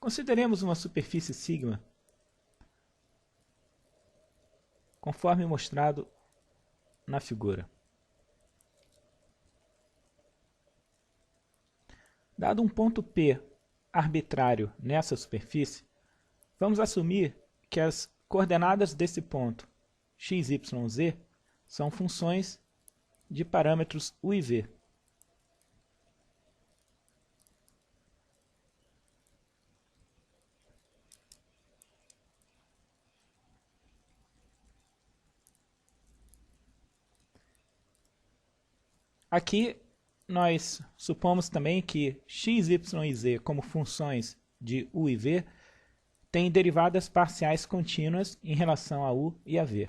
Consideremos uma superfície sigma, conforme mostrado na figura. Dado um ponto P arbitrário nessa superfície, vamos assumir que as coordenadas desse ponto x, y, z são funções de parâmetros u e v. Aqui nós supomos também que x, y e z como funções de u e v têm derivadas parciais contínuas em relação a u e a v.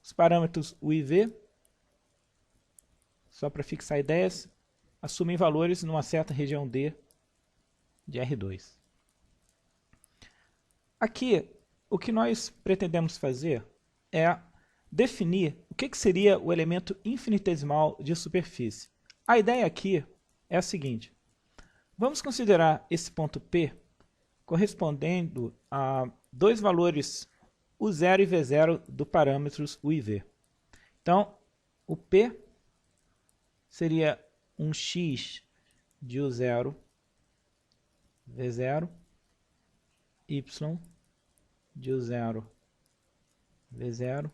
Os parâmetros u e v, só para fixar ideias, assumem valores numa certa região D de R2. Aqui, o que nós pretendemos fazer é definir o que seria o elemento infinitesimal de superfície. A ideia aqui é a seguinte: vamos considerar esse ponto P correspondendo a dois valores U0 e V0 do parâmetros U e V. Então, o P seria um x de U0, V0, y de U0, V0,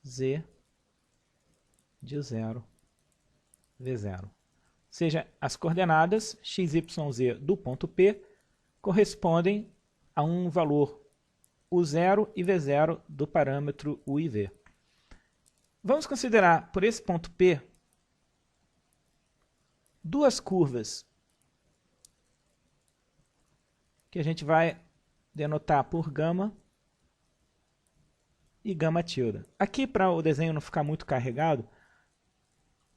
z de U0, V0. Ou seja, as coordenadas x, y, z do ponto P correspondem a um valor U0 e V0 do parâmetro U e V. Vamos considerar, por esse ponto P, duas curvas que a gente vai denotar por gama e gama tilde. Aqui, para o desenho não ficar muito carregado,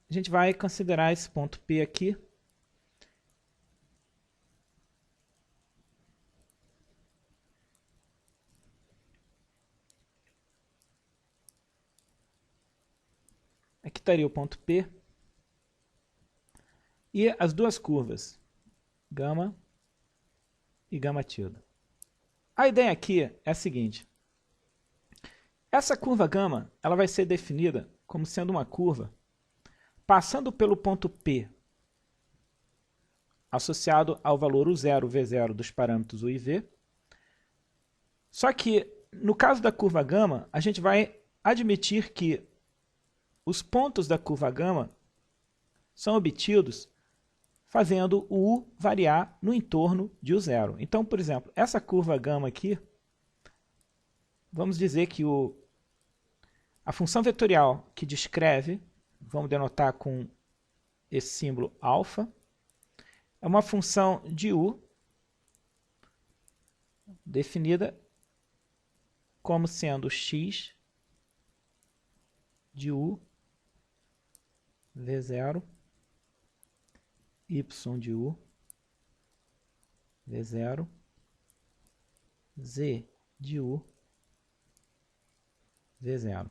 a gente vai considerar esse ponto P aqui aqui estaria o ponto P e as duas curvas gama e gama tilde. A ideia aqui é a seguinte: essa curva gama ela vai ser definida como sendo uma curva passando pelo ponto P associado ao valor U0, V0 dos parâmetros U e V. Só que, no caso da curva gama, a gente vai admitir que os pontos da curva gama são obtidos fazendo o U variar no entorno de U0. Então, por exemplo, essa curva gama aqui, vamos dizer que a função vetorial que descreve, vamos denotar com esse símbolo alfa, é uma função de U definida como sendo x de U, V0, y de U, V0, z de U, V0.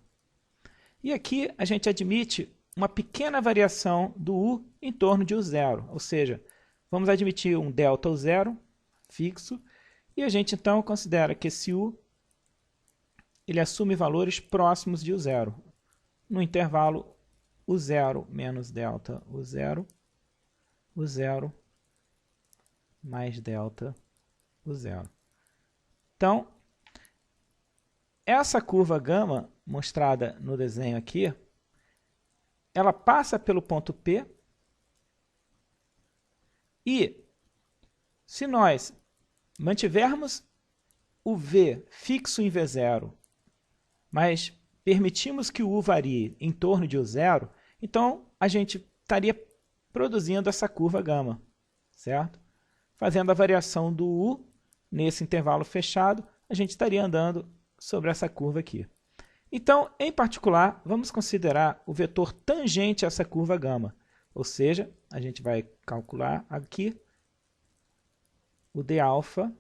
E aqui a gente admite uma pequena variação do U em torno de U0, ou seja, vamos admitir um delta U0 fixo, e a gente então considera que esse U ele assume valores próximos de U0, no intervalo U0 menos delta U0, U0 mais delta U0. Então, essa curva gama, mostrada no desenho aqui, ela passa pelo ponto P e, se nós mantivermos o V fixo em V0, mas permitimos que o U varie em torno de U0, então a gente estaria produzindo essa curva gama, certo? Fazendo a variação do U nesse intervalo fechado, a gente estaria andando sobre essa curva aqui. Então, em particular, vamos considerar o vetor tangente a essa curva gama, ou seja, a gente vai calcular aqui o d-alfa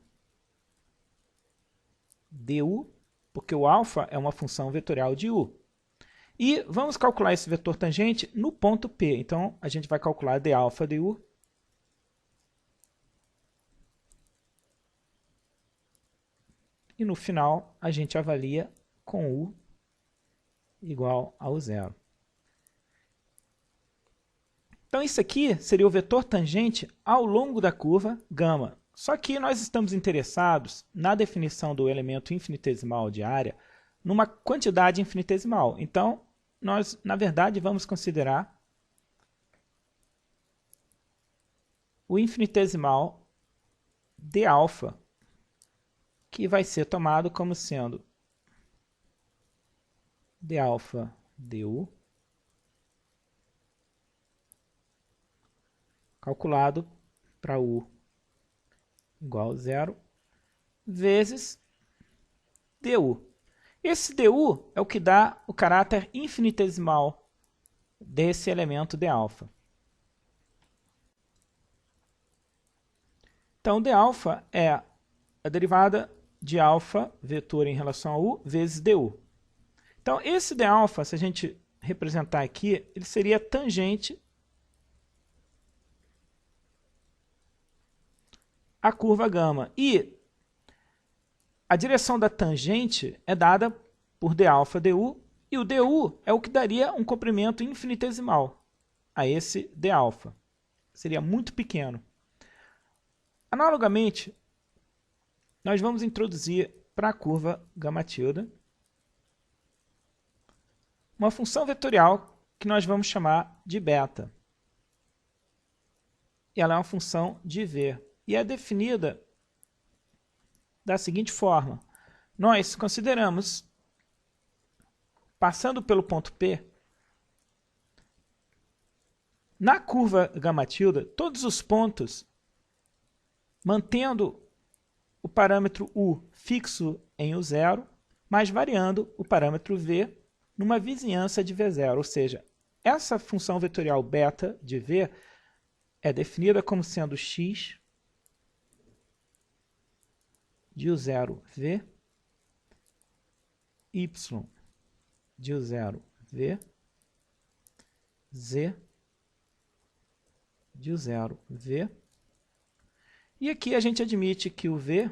du, porque o alfa é uma função vetorial de U. E vamos calcular esse vetor tangente no ponto P. Então, a gente vai calcular d-alfa du e no final a gente avalia com U igual ao zero. Então isso aqui seria o vetor tangente ao longo da curva gama. Só que nós estamos interessados na definição do elemento infinitesimal de área numa quantidade infinitesimal. Então, nós, na verdade, vamos considerar o infinitesimal de alfa, que vai ser tomado como sendo d alfa du, calculado para u igual a zero, vezes du. Esse du é o que dá o caráter infinitesimal desse elemento d alfa. Então, d alfa é a derivada de alfa, vetor em relação a u, vezes du. Então, esse d alfa, se a gente representar aqui, ele seria tangente à curva gama. E a direção da tangente é dada por d alfa du, e o du é o que daria um comprimento infinitesimal a esse d alfa. Seria muito pequeno. Analogamente, nós vamos introduzir para a curva gama tilde uma função vetorial que nós vamos chamar de beta. E ela é uma função de v. E é definida da seguinte forma. Nós consideramos, passando pelo ponto P, na curva gama tilde, todos os pontos, mantendo o parâmetro u fixo em u0, mas variando o parâmetro v numa vizinhança de v0. Ou seja, essa função vetorial beta de v é definida como sendo x de u0 v, y de u0 v, z de u0 v. E aqui a gente admite que o v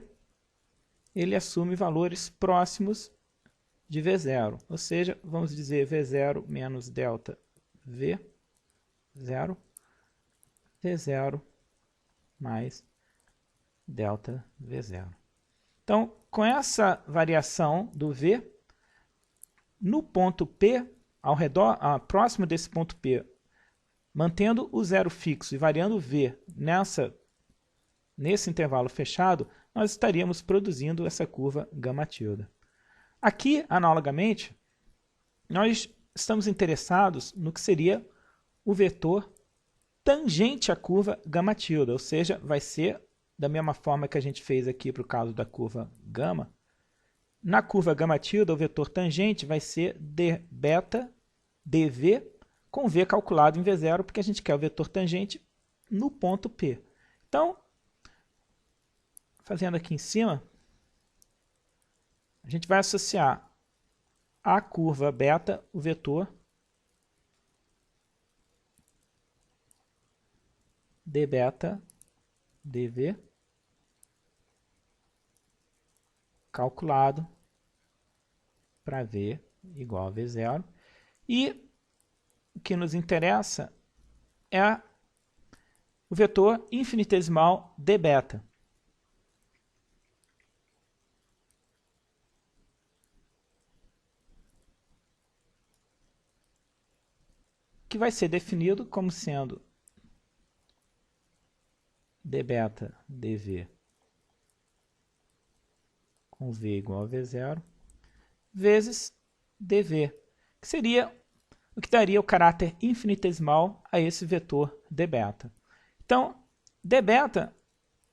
ele assume valores próximos de v0, ou seja, vamos dizer v0 menos delta v0, v0 mais delta v0. Então, com essa variação do v, no ponto P, ao redor, próximo desse ponto P, mantendo o zero fixo e variando o v nesse intervalo fechado, nós estaríamos produzindo essa curva gama tilde. Aqui, analogamente, nós estamos interessados no que seria o vetor tangente à curva gama tilde, ou seja, vai ser da mesma forma que a gente fez aqui para o caso da curva gama. Na curva gama tilde, o vetor tangente vai ser d beta dv com v calculado em v0, porque a gente quer o vetor tangente no ponto P. Então, fazendo aqui em cima, a gente vai associar à curva beta o vetor d beta dv calculado para v igual a v0. E o que nos interessa é o vetor infinitesimal d beta. Que vai ser definido como sendo d beta dv com v igual a v0, vezes dv, que seria o que daria o caráter infinitesimal a esse vetor d beta. Então, d beta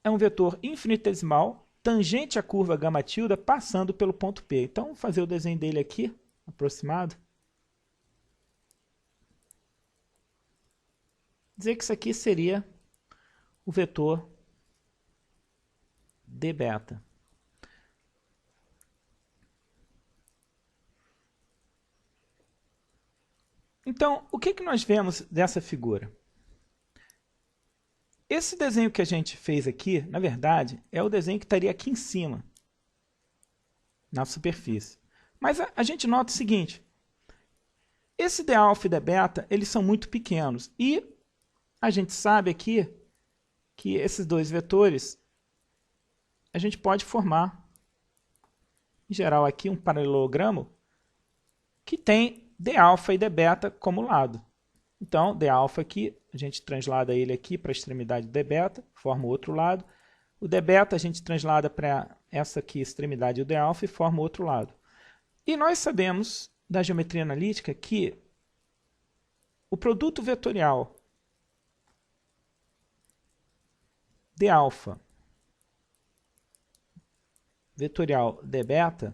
é um vetor infinitesimal tangente à curva gama tilde passando pelo ponto P. Então, vou fazer o desenho dele aqui, aproximado. Dizer que isso aqui seria o vetor d beta. Então, o que nós vemos dessa figura? Esse desenho que a gente fez aqui, na verdade, é o desenho que estaria aqui em cima. na superfície. Mas a gente nota o seguinte, esse d∝ e d∠, eles são muito pequenos. E a gente sabe aqui que esses dois vetores, a gente pode formar, em geral, aqui um paralelogramo que tem d∝ e d∠ como lado. Então, d∝ aqui, a gente translada ele aqui para a extremidade do d∠, forma o outro lado. O d∠ a gente translada para essa aqui, extremidade do d∝, e forma o outro lado. E nós sabemos, da geometria analítica, que o produto vetorial d∝, vetorial d∠,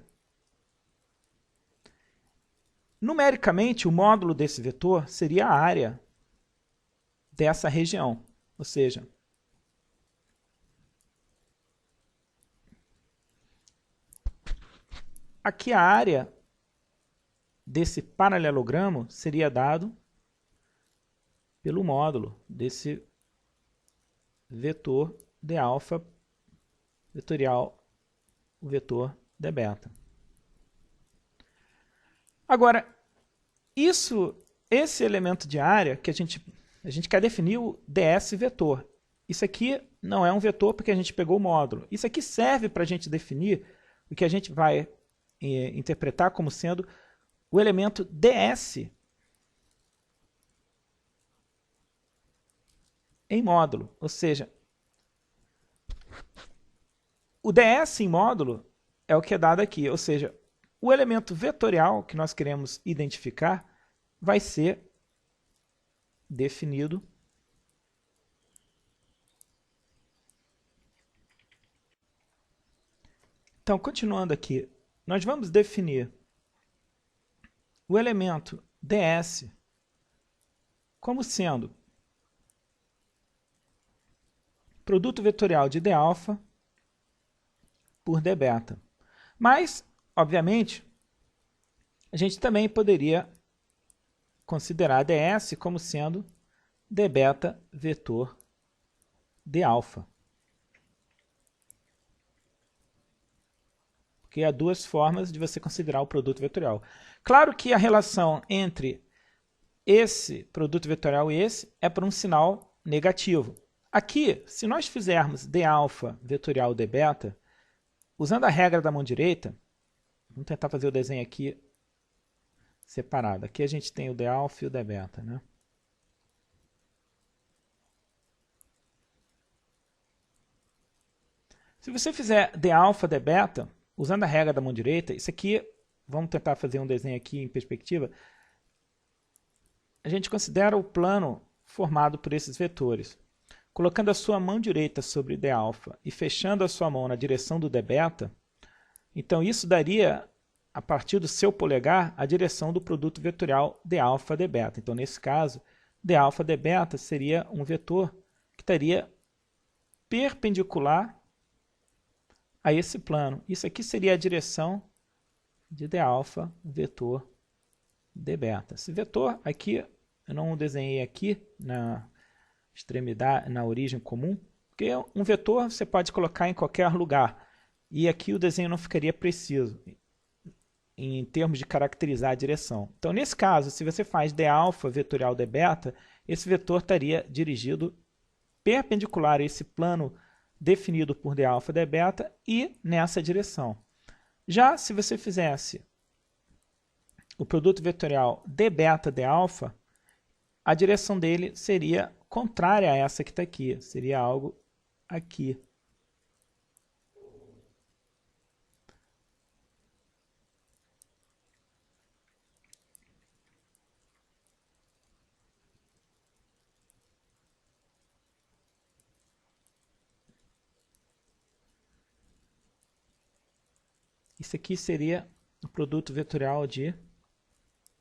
numericamente, o módulo desse vetor seria a área dessa região. Ou seja, aqui a área desse paralelogramo seria dado pelo módulo desse vetor d∝, vetorial, o vetor d∠. Agora, esse elemento de área que a gente quer definir o ds vetor. Isso aqui não é um vetor porque a gente pegou o módulo. Isso aqui serve para a gente definir o que a gente vai interpretar como sendo o elemento ds em módulo. Ou seja, o ds em módulo é o que é dado aqui. Ou seja, o elemento vetorial que nós queremos identificar vai ser definido Então, continuando aqui, nós vamos definir o elemento ds como sendo produto vetorial de d∝ por d∠. Mas, obviamente, a gente também poderia considerar ds como sendo d∠ vetor d∝. Porque há duas formas de você considerar o produto vetorial. Claro que a relação entre esse produto vetorial e esse é por um sinal negativo. Aqui, se nós fizermos d∝ vetorial d∠, usando a regra da mão direita, vamos tentar fazer o desenho aqui separado. Aqui a gente tem o d∝ e o d∠, né? Se você fizer d∝, d∠, usando a regra da mão direita, isso aqui, vamos tentar fazer um desenho aqui em perspectiva, a gente considera o plano formado por esses vetores. Colocando a sua mão direita sobre d∝ e fechando a sua mão na direção do d∠, então isso daria, a partir do seu polegar, a direção do produto vetorial d∝, d∠. Então, nesse caso, d∝, d∠ seria um vetor que estaria perpendicular a esse plano. Isso aqui seria a direção de d∝, vetor d∠. Esse vetor aqui, eu não o desenhei aqui na extremidade, na origem comum, porque um vetor você pode colocar em qualquer lugar. E aqui o desenho não ficaria preciso em termos de caracterizar a direção. Então, nesse caso, se você faz d∝, vetorial d∠, esse vetor estaria dirigido perpendicular a esse plano definido por d∝, d∠, e nessa direção. Já se você fizesse o produto vetorial d∠, d∝, a direção dele seria contrária a essa que está aqui, seria algo aqui. Isso aqui seria o produto vetorial de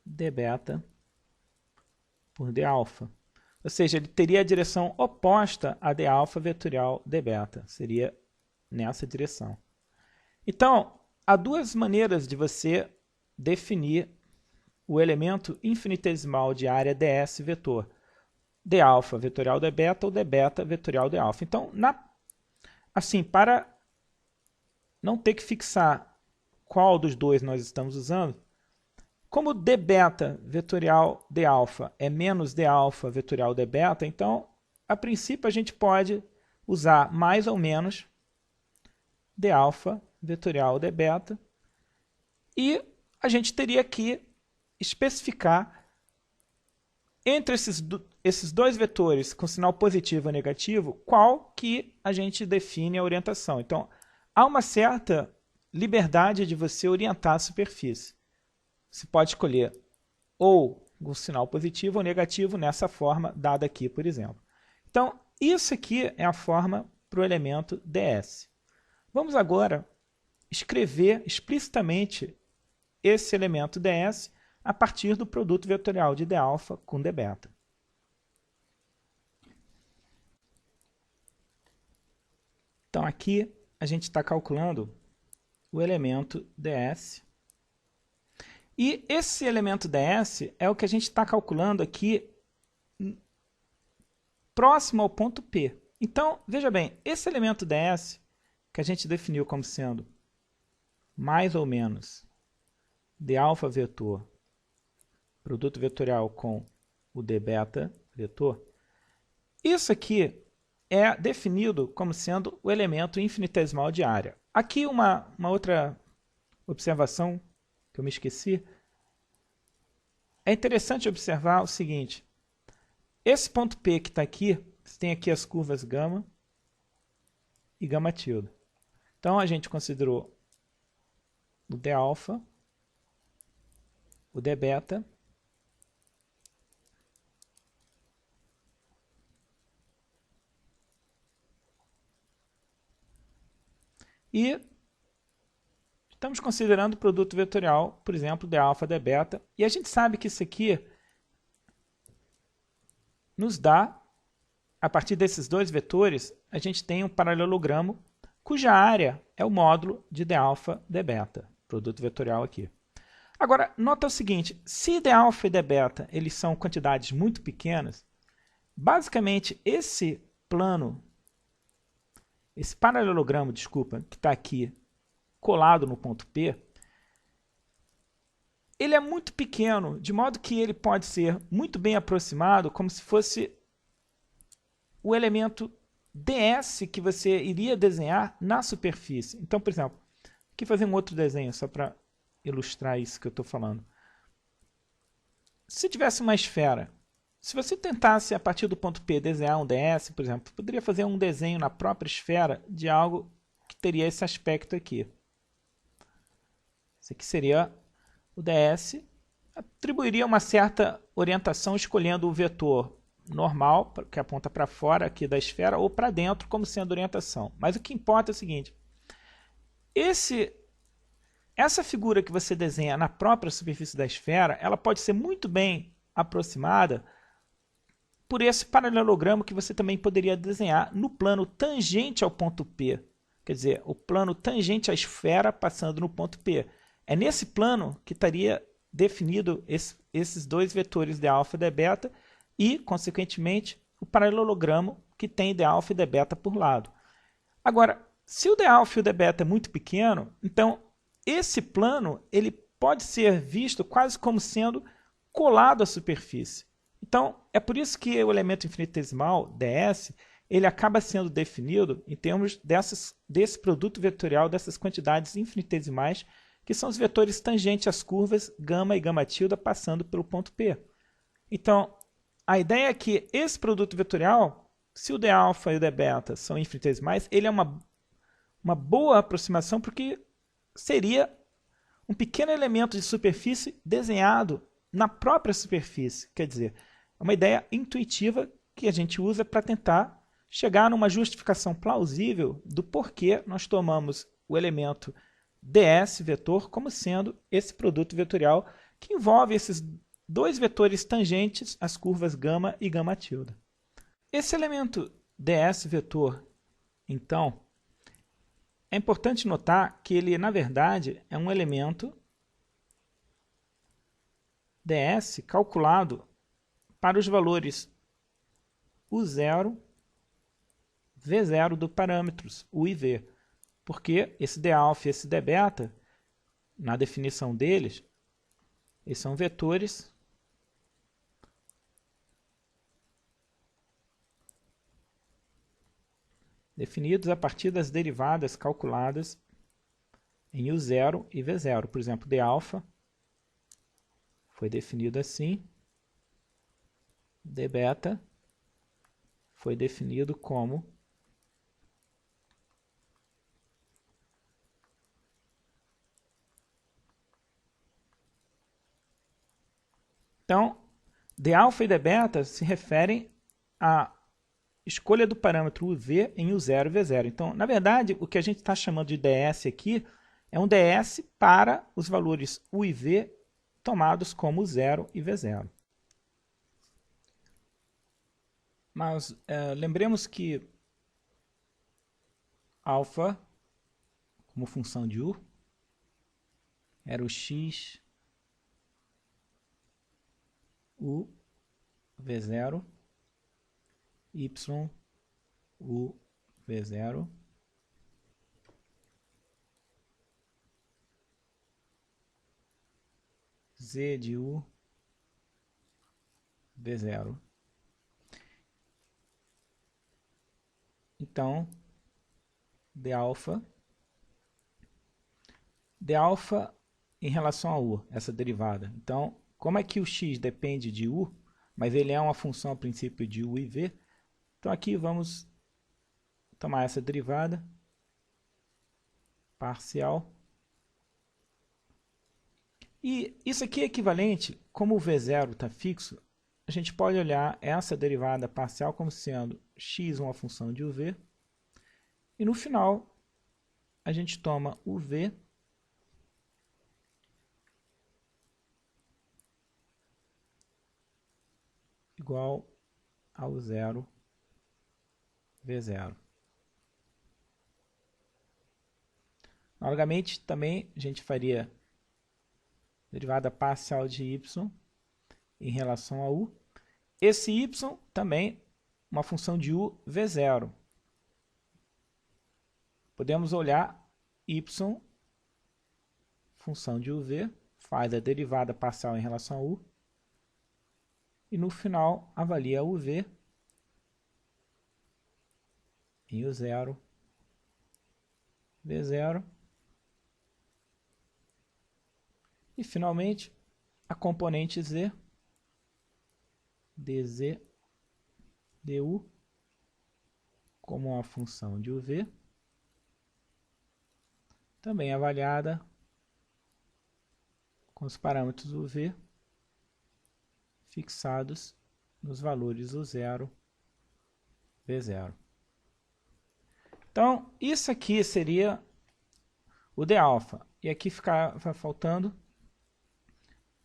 d∠ por d∝. Ou seja, ele teria a direção oposta a d∝ vetorial d∠. Seria nessa direção. Então, há duas maneiras de você definir o elemento infinitesimal de área ds vetor. d∝ vetorial d∠ ou d∠ vetorial d∝. Então, assim, para não ter que fixar qual dos dois nós estamos usando, como d beta vetorial d alfa é menos d alfa vetorial d beta, então, a princípio, a gente pode usar mais ou menos d alfa vetorial d beta, e a gente teria que especificar entre esses dois vetores com sinal positivo ou negativo, qual que a gente define a orientação. Então, há uma certa liberdade de você orientar a superfície. Você pode escolher ou o sinal positivo ou negativo nessa forma dada aqui, por exemplo. Então, isso aqui é a forma para o elemento ds. Vamos agora escrever explicitamente esse elemento ds a partir do produto vetorial de d-alfa com d-beta. Então, aqui a gente está calculando o elemento ds. E esse elemento ds é o que a gente está calculando aqui próximo ao ponto P. Então, veja bem, esse elemento ds, que a gente definiu como sendo mais ou menos d-alfa vetor, produto vetorial com o d-beta vetor, isso aqui é definido como sendo o elemento infinitesimal de área. Aqui uma outra observação que eu me esqueci. É interessante observar o seguinte. Esse ponto P que está aqui, você tem aqui as curvas gama e gama tilde. Então, a gente considerou o d-alfa, o d-beta, e estamos considerando o produto vetorial, por exemplo, d-alfa, d-beta, e a gente sabe que isso aqui nos dá, a partir desses dois vetores, a gente tem um paralelogramo cuja área é o módulo de d-alfa, d-beta, produto vetorial aqui. Agora, nota o seguinte, se d-alfa e d-beta eles são quantidades muito pequenas, basicamente esse plano, esse paralelogramo, desculpa, que está aqui colado no ponto P, ele é muito pequeno, de modo que ele pode ser muito bem aproximado como se fosse o elemento ds que você iria desenhar na superfície. Então, por exemplo, aqui fazer um outro desenho só para ilustrar isso que eu estou falando. Se tivesse uma esfera, se você tentasse a partir do ponto P desenhar um ds, por exemplo, poderia fazer um desenho na própria esfera de algo que teria esse aspecto aqui. Esse aqui seria o ds, atribuiria uma certa orientação escolhendo o vetor normal, que aponta para fora aqui da esfera, ou para dentro como sendo orientação. Mas o que importa é o seguinte, essa figura que você desenha na própria superfície da esfera, ela pode ser muito bem aproximada por esse paralelogramo que você também poderia desenhar no plano tangente ao ponto P. Quer dizer, o plano tangente à esfera passando no ponto P. É nesse plano que estaria definido esses dois vetores d-alfa e d-beta e, consequentemente, o paralelogramo que tem d-alfa e d-beta por lado. Agora, se o d-alfa e o d-beta é muito pequeno, então esse plano ele pode ser visto quase como sendo colado à superfície. Então, é por isso que o elemento infinitesimal, ds, ele acaba sendo definido em termos desse produto vetorial, dessas quantidades infinitesimais, que são os vetores tangentes às curvas gama e gama tilde passando pelo ponto P. Então, a ideia é que esse produto vetorial, se o d-alfa e o d-beta são infinitesimais, ele é uma boa aproximação porque seria um pequeno elemento de superfície desenhado na própria superfície. Quer dizer, é uma ideia intuitiva que a gente usa para tentar chegar numa justificação plausível do porquê nós tomamos o elemento ds vetor como sendo esse produto vetorial que envolve esses dois vetores tangentes às curvas gama e gama tilde. Esse elemento ds vetor, então, é importante notar que ele, na verdade, é um elemento ds calculado para os valores u0, v0 do parâmetros u e v, porque esse d-alfa e esse d-beta na definição deles, eles são vetores definidos a partir das derivadas calculadas em U0 e V0. Por exemplo, dα foi definido assim, dβ foi definido como então, dα e dβ se referem à escolha do parâmetro UV em U0 e V0. Então, na verdade, o que a gente está chamando de ds aqui é um ds para os valores U e V tomados como 0 e V0. Mas lembremos que alfa, como função de U, era o x U V0, y U V0, z de U V0. Então, dα em relação a U, essa derivada. Então, como é que o x depende de U, mas ele é uma função a princípio de U e V, então aqui vamos tomar essa derivada parcial. E isso aqui é equivalente, como o V0 está fixo, a gente pode olhar essa derivada parcial como sendo x uma função de UV, e no final a gente toma UV igual ao 0 V0. Analogamente, também a gente faria derivada parcial de y em relação a u. Esse y também uma função de u V0. Podemos olhar y, função de uv, faz a derivada parcial em relação a u, e no final avalia uv em u0, v0, e finalmente a componente z, dz, du, como uma função de uv, também avaliada com os parâmetros uv fixados nos valores u0, v0. Então, isso aqui seria o dα. E aqui ficava faltando,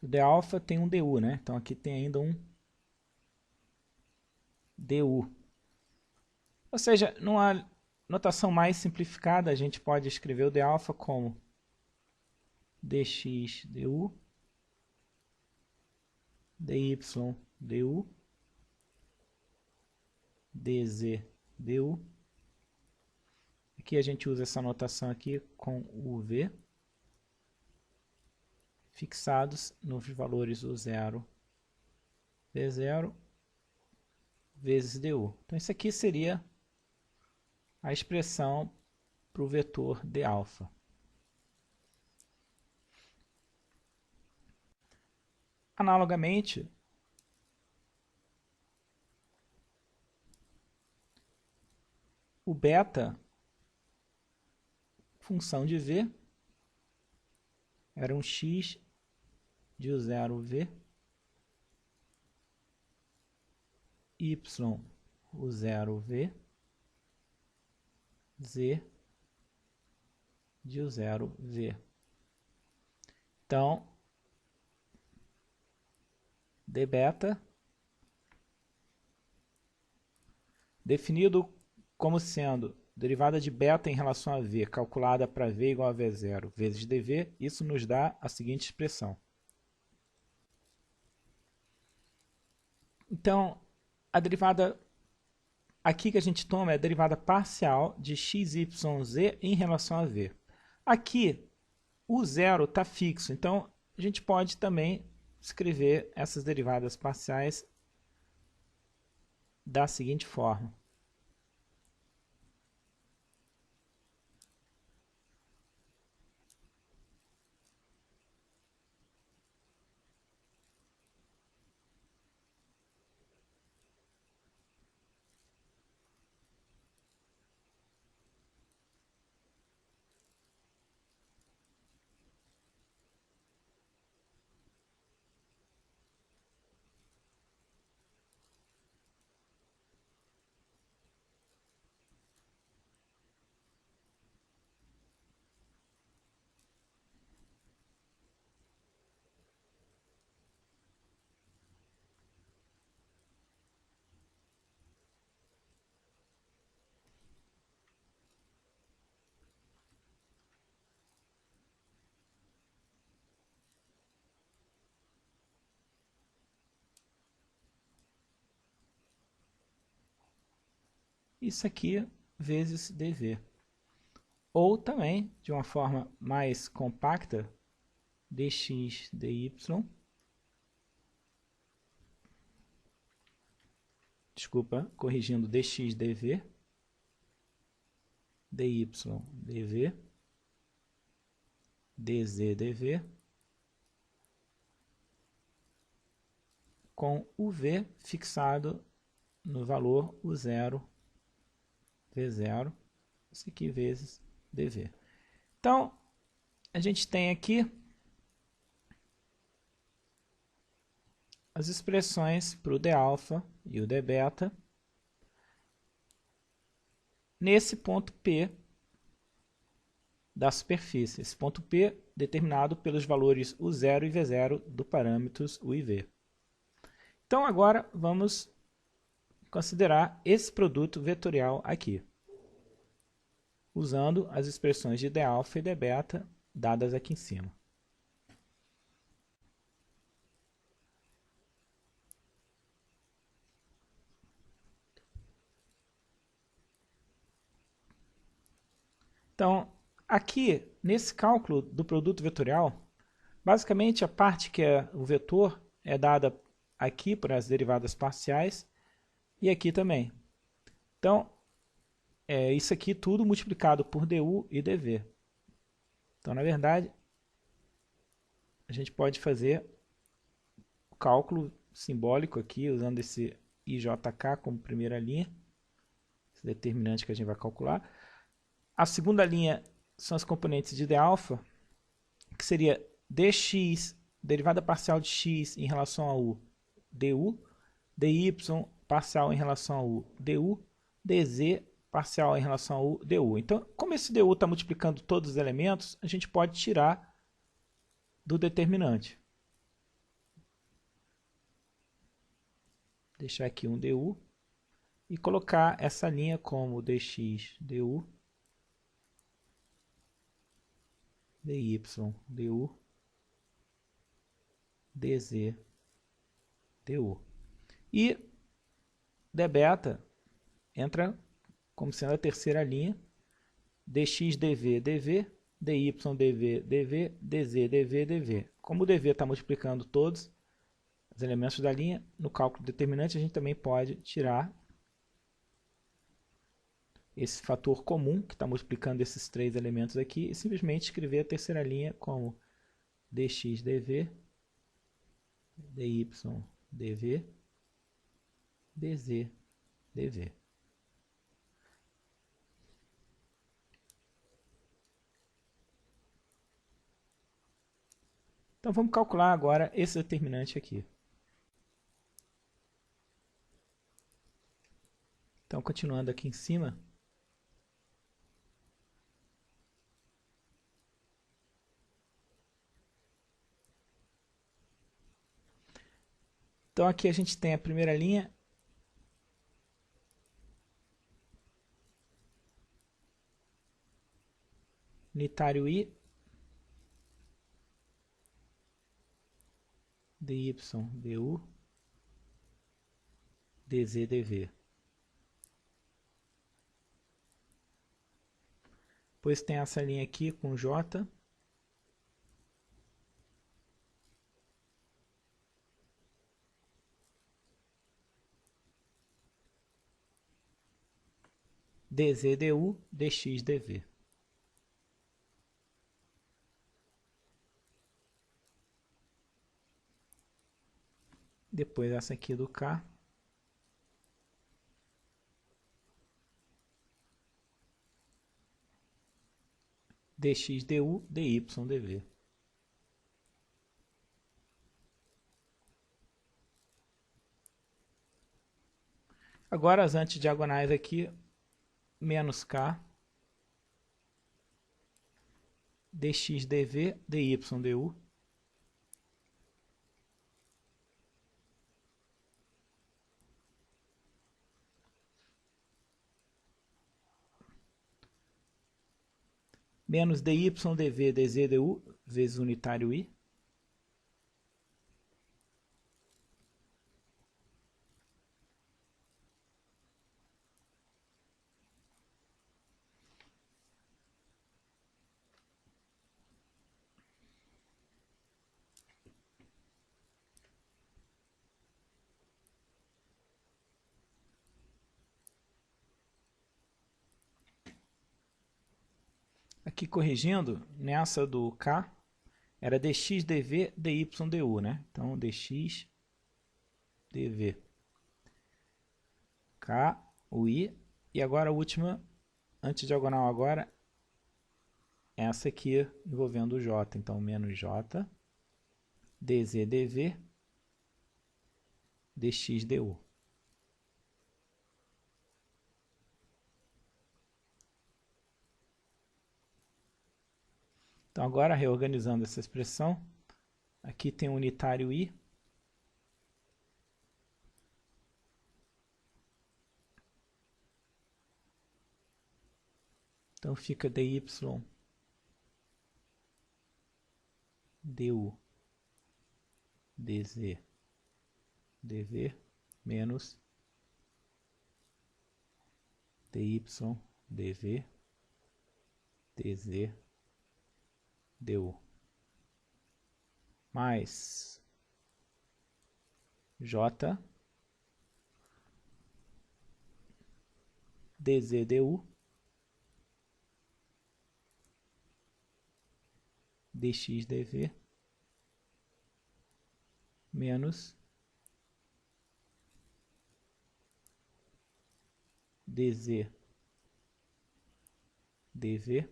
o dα tem um du, né? Então aqui tem ainda um du. Ou seja, numa notação mais simplificada, a gente pode escrever o dα como dx du, dy du, dz du. Aqui a gente usa essa notação aqui com o v fixados nos valores u0, v0 vezes du. Então isso aqui seria a expressão para o vetor dα. Analogamente, o beta, função de v, era um x de u0v, y u0v, z de u0v. Então, dβ, definido como sendo derivada de beta em relação a v, calculada para v igual a v0 vezes dv, isso nos dá a seguinte expressão. Então, a derivada aqui que a gente toma é a derivada parcial de x, y, z em relação a v. Aqui, o zero está fixo, então a gente pode também escrever essas derivadas parciais da seguinte forma. Isso aqui vezes dv. Ou também, de uma forma mais compacta, dx dy, desculpa, corrigindo, dx dv, dy dv, dz dv, com o v fixado no valor u0, v0, isso aqui vezes dv. Então, a gente tem aqui as expressões para o dα e o dβ nesse ponto P da superfície. Esse ponto P determinado pelos valores u0 e v0 do parâmetros u e v. Então, agora vamos considerar esse produto vetorial aqui, usando as expressões de dα e dβ dadas aqui em cima. Então, aqui, nesse cálculo do produto vetorial, basicamente a parte que é o vetor é dada aqui por as derivadas parciais e aqui também. Então, isso aqui tudo multiplicado por du e dv. Então, na verdade, a gente pode fazer o cálculo simbólico aqui, usando esse IJK como primeira linha, esse determinante que a gente vai calcular. A segunda linha são as componentes de dα, que seria dx, derivada parcial de x em relação a u, du, dy parcial em relação a u, du, dz parcial em relação a u, du. Então, como esse du está multiplicando todos os elementos, a gente pode tirar do determinante. Deixar aqui um du e colocar essa linha como dx du, dy du, dz du. E dβ entra como sendo a terceira linha, dx dv dv, dy dv dv, dz dv dv. Como o dv está multiplicando todos os elementos da linha, no cálculo determinante a gente também pode tirar esse fator comum que está multiplicando esses três elementos aqui e simplesmente escrever a terceira linha como dx dv, dy dv, dz dv. Então vamos calcular agora esse determinante aqui. Então, continuando aqui em cima, então aqui a gente tem a primeira linha, unitário i, dy du, dz dv. Depois tem essa linha aqui com j, dz du, dx dv. Depois essa aqui do K. dx du, dy dv. Agora as antediagonais aqui, menos K, dx dv, dy du. Menos dy dv, dz du, vezes unitário i. Aqui corrigindo, nessa do K, era dx dv, dy du, né? Então, dx dv. K, o i. E agora a última, antediagonal agora, essa aqui envolvendo o j. Então, menos j, dz dv, dx du. Então, agora reorganizando essa expressão, aqui tem o unitário i. Então, fica dy du, dz dv, menos dy dv, dz du, mais j dz du, dx dv, menos dz dv,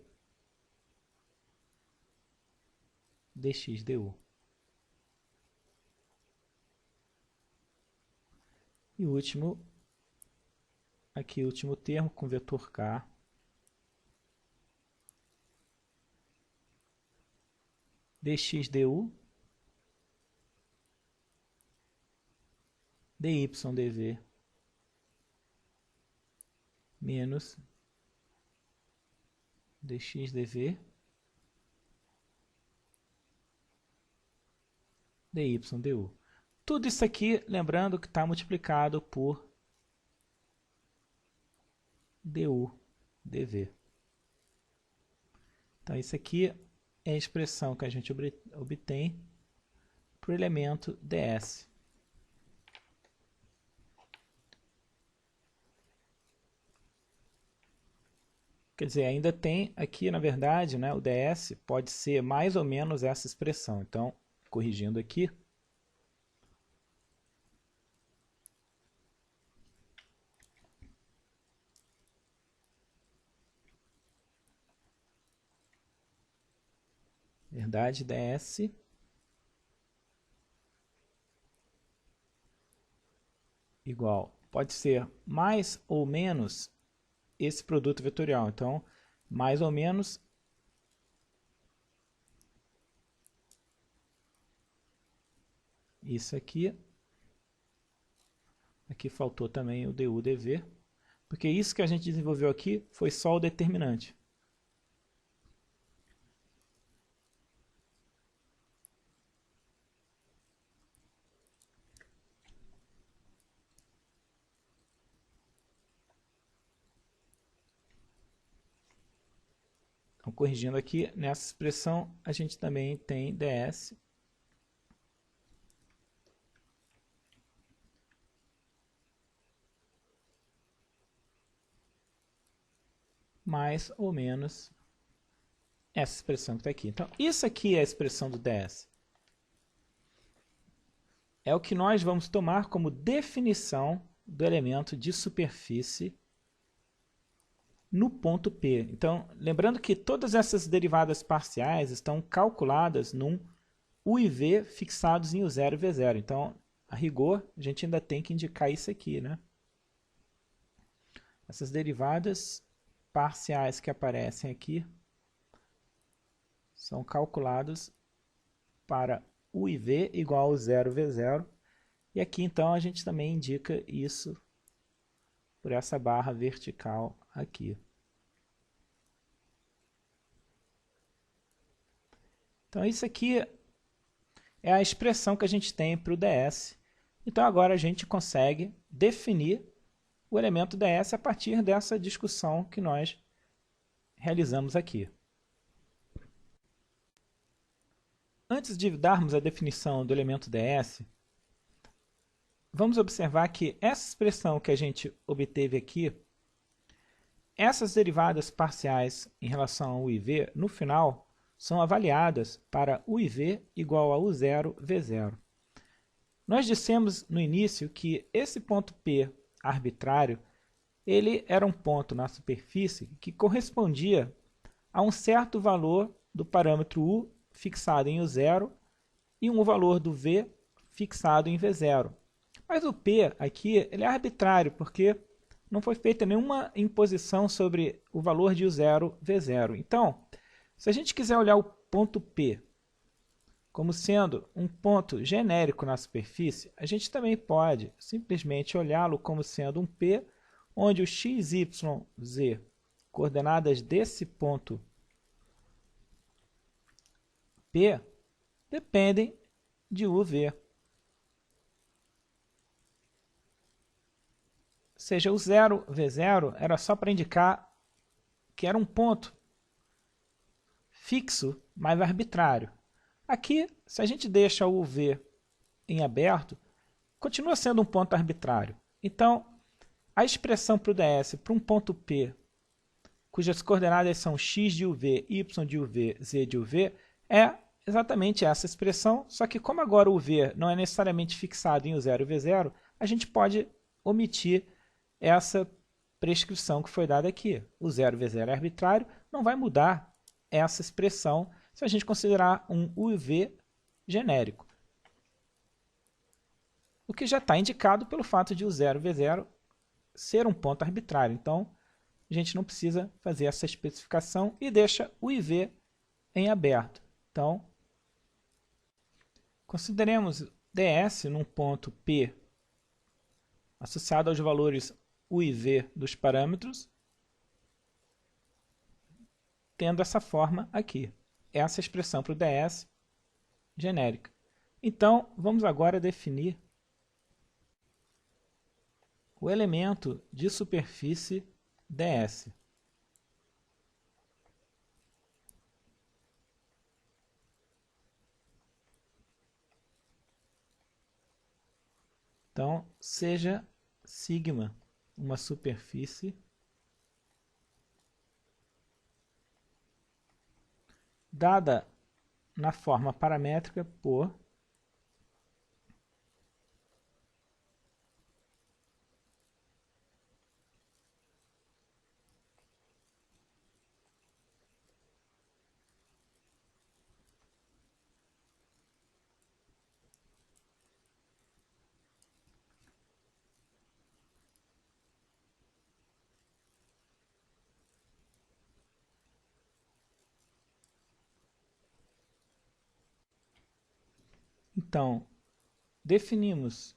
dx du. E o último, aqui o último termo com vetor k, dx du, dy dv, menos dx dv, dy du. Tudo isso aqui, lembrando que está multiplicado por du dv. Então, isso aqui é a expressão que a gente obtém para o elemento ds. Quer dizer, ainda tem aqui, na verdade, né, o ds pode ser mais ou menos essa expressão. Então, corrigindo aqui, verdade, ds igual, pode ser mais ou menos esse produto vetorial. Então, mais ou menos isso aqui. Aqui faltou também o du dv, porque isso que a gente desenvolveu aqui foi só o determinante. Então, corrigindo aqui, nessa expressão, a gente também tem ds mais ou menos essa expressão que está aqui. Então, isso aqui é a expressão do ds. É o que nós vamos tomar como definição do elemento de superfície no ponto P. Então, lembrando que todas essas derivadas parciais estão calculadas num U e V fixados em U0 e V0. Então, a rigor, a gente ainda tem que indicar isso aqui, né? Essas derivadas parciais que aparecem aqui são calculadas para U e V igual a 0 V0. E aqui, então, a gente também indica isso por essa barra vertical aqui. Então, isso aqui é a expressão que a gente tem para o ds. Então, agora a gente consegue definir o elemento ds a partir dessa discussão que nós realizamos aqui. Antes de darmos a definição do elemento ds, vamos observar que essa expressão que a gente obteve aqui, essas derivadas parciais em relação ao u e v, no final, são avaliadas para u e v igual a u0, v0. Nós dissemos no início que esse ponto P arbitrário, ele era um ponto na superfície que correspondia a um certo valor do parâmetro u fixado em u0 e um valor do v fixado em v0. Mas o P aqui ele é arbitrário, porque não foi feita nenhuma imposição sobre o valor de U0, V0. Então, se a gente quiser olhar o ponto P como sendo um ponto genérico na superfície, a gente também pode simplesmente olhá-lo como sendo um P, onde o x, y, z, coordenadas desse ponto P, dependem de U, V. Ou seja, o 0, V0 era só para indicar que era um ponto fixo, mas arbitrário. Aqui, se a gente deixa o V em aberto, continua sendo um ponto arbitrário. Então, a expressão para o ds para um ponto P, cujas coordenadas são x de uv, y de uv, z de uv, é exatamente essa expressão, só que como agora o v não é necessariamente fixado em u0 e v0, a gente pode omitir essa prescrição que foi dada aqui. O 0 V0 é arbitrário, não vai mudar essa expressão se a gente considerar um U e V genérico. O que já está indicado pelo fato de o 0 V0 ser um ponto arbitrário. Então, a gente não precisa fazer essa especificação e deixa o I e V em aberto. Então, consideremos ds num ponto P associado aos valores U e V dos parâmetros, tendo essa forma aqui. Essa expressão para o ds genérica. Então, vamos agora definir o elemento de superfície ds. Então, seja sigma uma superfície dada na forma paramétrica por Então, definimos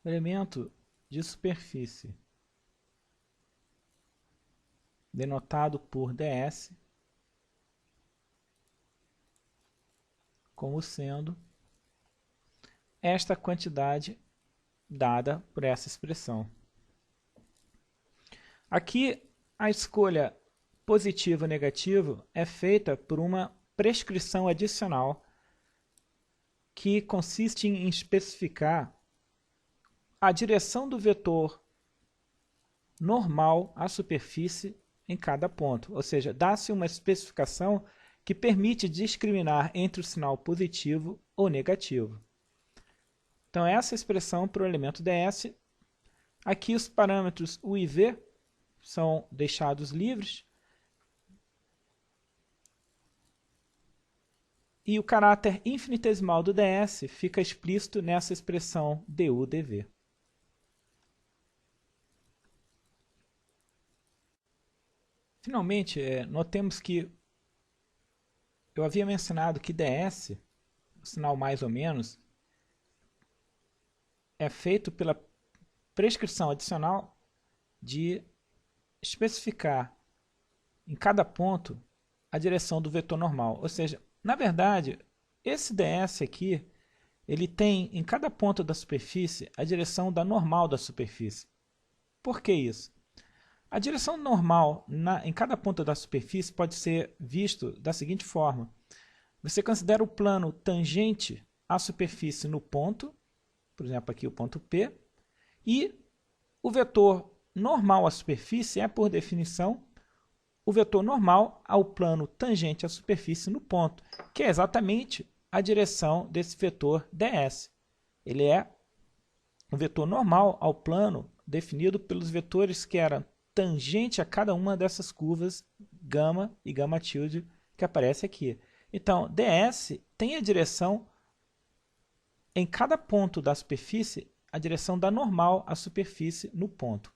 o elemento de superfície denotado por ds como sendo esta quantidade dada por essa expressão. Aqui, a escolha positivo ou negativo é feita por uma prescrição adicional que consiste em especificar a direção do vetor normal à superfície em cada ponto. Ou seja, dá-se uma especificação que permite discriminar entre o sinal positivo ou negativo. Então, essa é a expressão para o elemento ds. Aqui os parâmetros u e v são deixados livres. E o caráter infinitesimal do ds fica explícito nessa expressão du dv. Finalmente, notemos que eu havia mencionado que ds, o sinal mais ou menos, é feito pela prescrição adicional de especificar em cada ponto a direção do vetor normal. Ou seja, na verdade, esse ds aqui, ele tem em cada ponto da superfície a direção da normal da superfície. Por que isso? A direção normal em cada ponto da superfície pode ser visto da seguinte forma. Você considera o plano tangente à superfície no ponto, por exemplo, aqui o ponto P, e o vetor normal à superfície é, por definição, o vetor normal ao plano tangente à superfície no ponto, que é exatamente a direção desse vetor ds. Ele é um vetor normal ao plano definido pelos vetores que eram tangente a cada uma dessas curvas gama e gama tilde que aparece aqui. Então, ds tem a direção em cada ponto da superfície, a direção da normal à superfície no ponto.